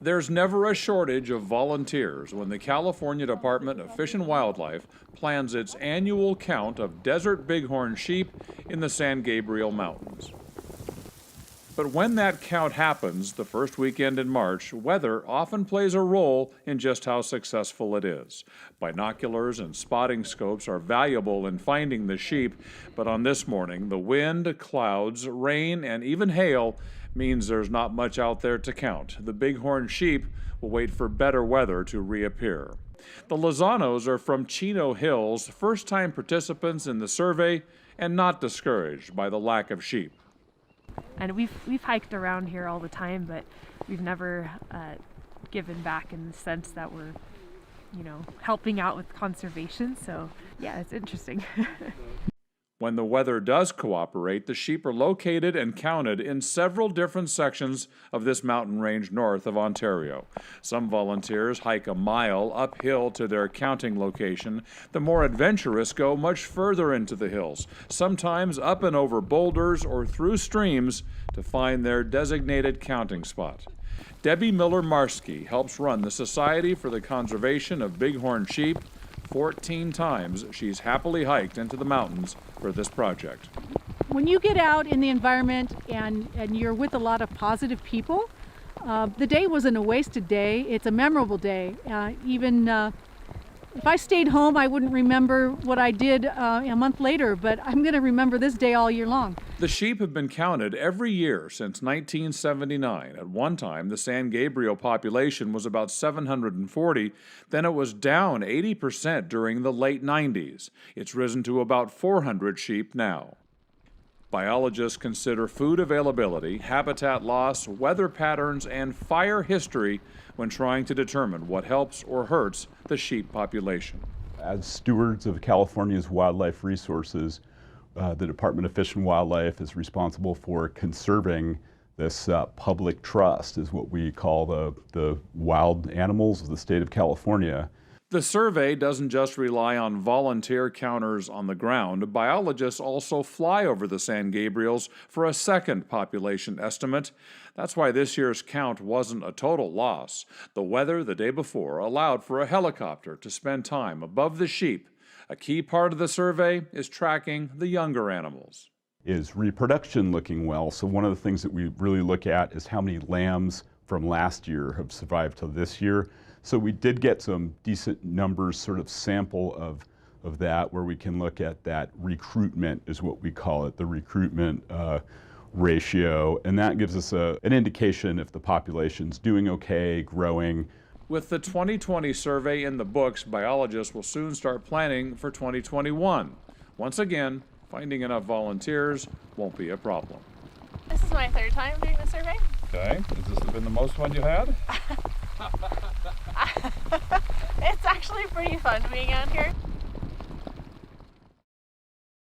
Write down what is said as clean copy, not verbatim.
There's never a shortage of volunteers when the California Department of Fish and Wildlife plans its annual count of desert bighorn sheep in the San Gabriel Mountains. But when that count happens, the first weekend in March, weather often plays a role in just how successful it is. Binoculars and spotting scopes are valuable in finding the sheep, but on this morning, the wind, clouds, rain, and even hail means there's not much out there to count. The bighorn sheep will wait for better weather to reappear. The Lozanos are from Chino Hills, first-time participants in the survey and not discouraged by the lack of sheep. And we've hiked around here all the time, but we've never given back in the sense that we're, helping out with conservation. So yeah, it's interesting. When the weather does cooperate, the sheep are located and counted in several different sections of this mountain range north of Ontario. Some volunteers hike a mile uphill to their counting location. The more adventurous go much further into the hills, sometimes up and over boulders or through streams to find their designated counting spot. Debbie Miller-Marsky helps run the Society for the Conservation of Bighorn Sheep. 14 times she's happily hiked into the mountains for this project. When you get out in the environment and you're with a lot of positive people, the day wasn't a wasted day. It's a memorable day. Even if I stayed home, I wouldn't remember what I did a month later, but I'm going to remember this day all year long. The sheep have been counted every year since 1979. At one time, the San Gabriel population was about 740. Then it was down 80% during the late 90s. It's risen to about 400 sheep now. Biologists consider food availability, habitat loss, weather patterns, and fire history when trying to determine what helps or hurts the sheep population. As stewards of California's wildlife resources, the Department of Fish and Wildlife is responsible for conserving this public trust, is what we call the wild animals of the state of California. The survey doesn't just rely on volunteer counters on the ground. Biologists also fly over the San Gabriels for a second population estimate. That's why this year's count wasn't a total loss. The weather the day before allowed for a helicopter to spend time above the sheep. A key part of the survey is tracking the younger animals. Is reproduction looking well? So one of the things that we really look at is how many lambs from last year have survived to this year. So we did get some decent numbers, sort of sample of that, where we can look at that recruitment, is what we call it, the recruitment ratio. And that gives us an indication if the population's doing okay, growing. With the 2020 survey in the books, biologists will soon start planning for 2021. Once again, finding enough volunteers won't be a problem. This is my third time doing the survey. Okay, has this been the most fun you've had? It's actually pretty fun being out here.